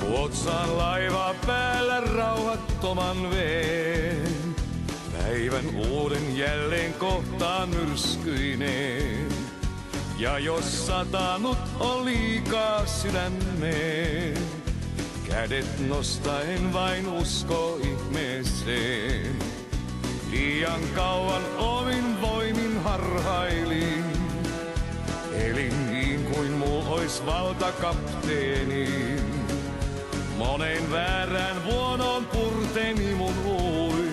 Luotsaan laiva päällä rauhattoman veen. Päivän uuden jälleen kohtaan myrskyineen. Ja jos satanut on liikaa sydämeen, kädet nostaen vain usko ihmeeseen. Liian kauan omin voimin harhailin. Elin niin kuin mul ois valta kapteenin. Monen väärään vuonon purteni mun ui,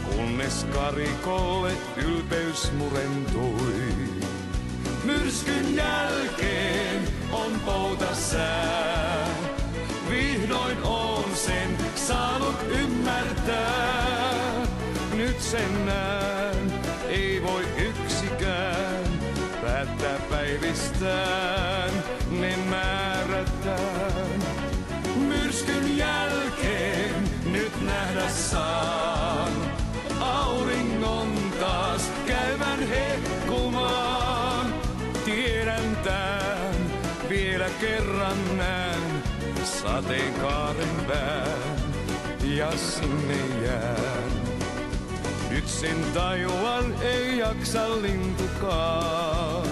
kunnes karikolle ylpeys murentui. Myrskyn jälkeen on poutasää, vihdoin on sen saanut ymmärtää. Nyt sen näen, ei voi yksikään päättää päivistään, ne määrätään. Myrskyn jälkeen nyt nähdä saan auringon taas käyvän hehkumaan. Tiedän tän, vielä kerran näen sateenkaaren pään ja sinne jään. Nyt sen tajuan ei jaksa lintukaan,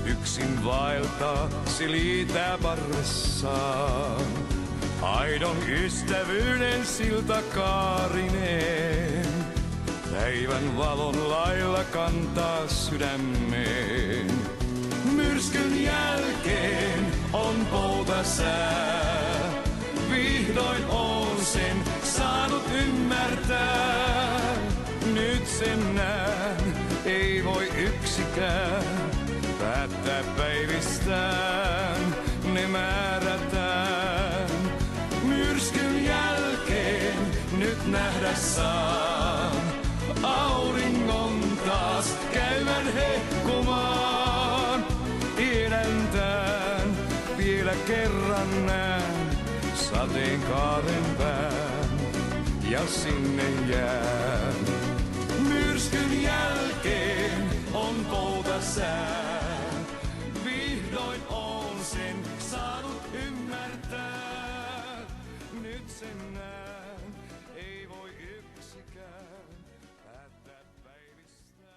yksin vaeltaa silitää parvessaan. Aidon ystävyyden siltakaarineen, päivän valon lailla kantaa sydämeen. Myrskyn jälkeen on poutasää, vihdoin on sen saanut ymmärtää. Nyt sen näen, ei voi yksikään päättää päivistään, ne määrätään. Myrskyn jälkeen nyt nähdä saan auringon taas käyvän hehkumaan. Tiedän tän, vielä kerran näen sateenkaaren pään ja sinne jään. Myrskyn jälkeen on poutasää, vihdoin on sen saanut ymmärtää. Nyt sen näen, ei voi yksikään päättää päivistään.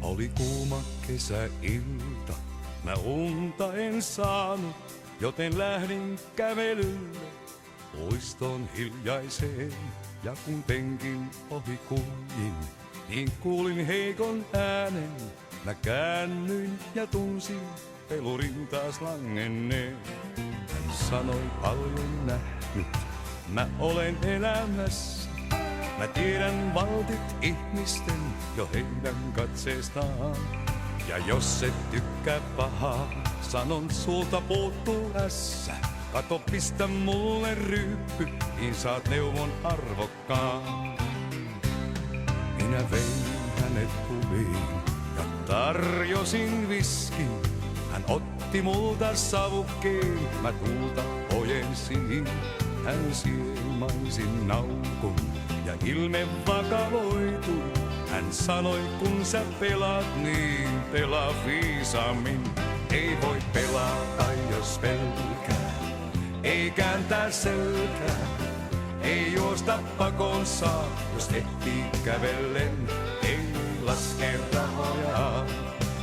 Oli kuuma kesäilta, mä unta en saanut, joten lähdin kävelylle puiston hiljaiseen. Ja kun penkin ohi kuljin, niin kuulin heikon äänen. Mä käännyin ja tunsin pelurin taas langenneen. Hän sanoi paljon nähnyt, mä olen elämässä. Mä tiedän valtit ihmisten jo heidän katseestaan. Ja jos et tykkää pahaa, sanon sulta puuttuu ässä. Kato, pistä mulle ryyppy, niin saat neuvon arvokkaan. Minä vein hänet pubiin ja tarjosin viskin. Hän otti multa savukkeen, mä tuulta ojensin. Hän siemaisin naukun ja ilme vakavoitui. Hän sanoi, kun sä pelaat, niin pelaa viisaammin. Ei voi pelata, jos pelkää, ei kääntää selkää. Ei juosta pakon saa, jos ehtii kävellen. Ei laske rahoja,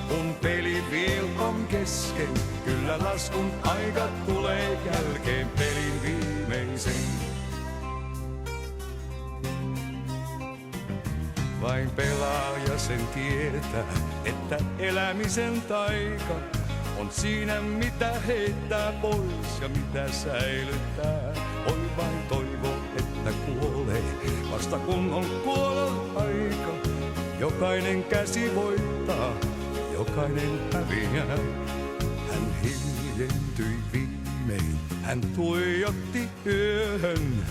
kun peli vielä on kesken. Kyllä laskun aika tulee jälkeen pelin viimeisen. Vain pelaaja sen tietää, että elämisen taika on siinä, mitä heittää pois ja mitä säilyttää. Voi vain toivoa, että kuolee, vasta kun on kuolon aika. Jokainen käsi voittaa, jokainen häviää. Hän hiljentyi viimein, hän tuijotti yöhön.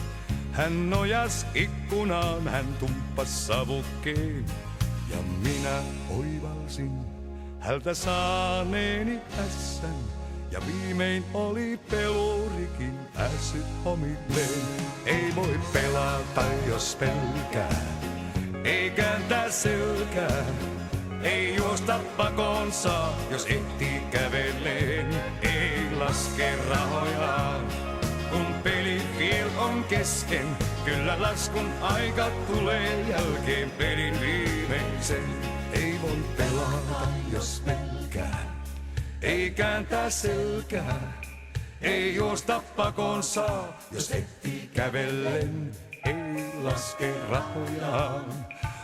Hän nojas ikkunaan, hän tumppas savukkeen. Ja minä oivalsin hältä saaneeni ässän. Ja viimein oli pelurikin päässyt omilleen. Ei voi pelata, jos pelkää, ei kääntää selkää. Ei juosta pakonsa, jos ehtii kävelleen. Ei laske rahojaan, kun peli vielä on kesken. Kyllä laskun aika tulee jälkeen pelin viimeisen. Ei voi pelata, jos pelkää, ei kääntää selkää. Ei juosta pakonsa, jos ehtii kävellen. Ei laske rahojaan,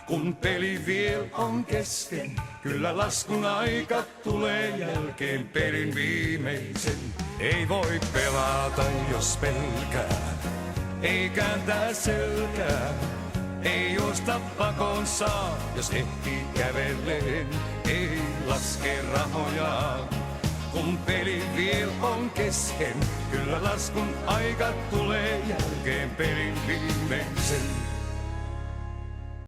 kun peli vielä on kesken. Kyllä laskun aika tulee jälkeen pelin viimeisen. Ei voi pelata, jos pelkää, ei kääntää selkää. Ei juosta pakonsa, jos ehtii kävelleen. Ei laske rahojaan, kun peli vielä on kesken. Kyllä laskun aika tulee jälkeen pelin viimeisen.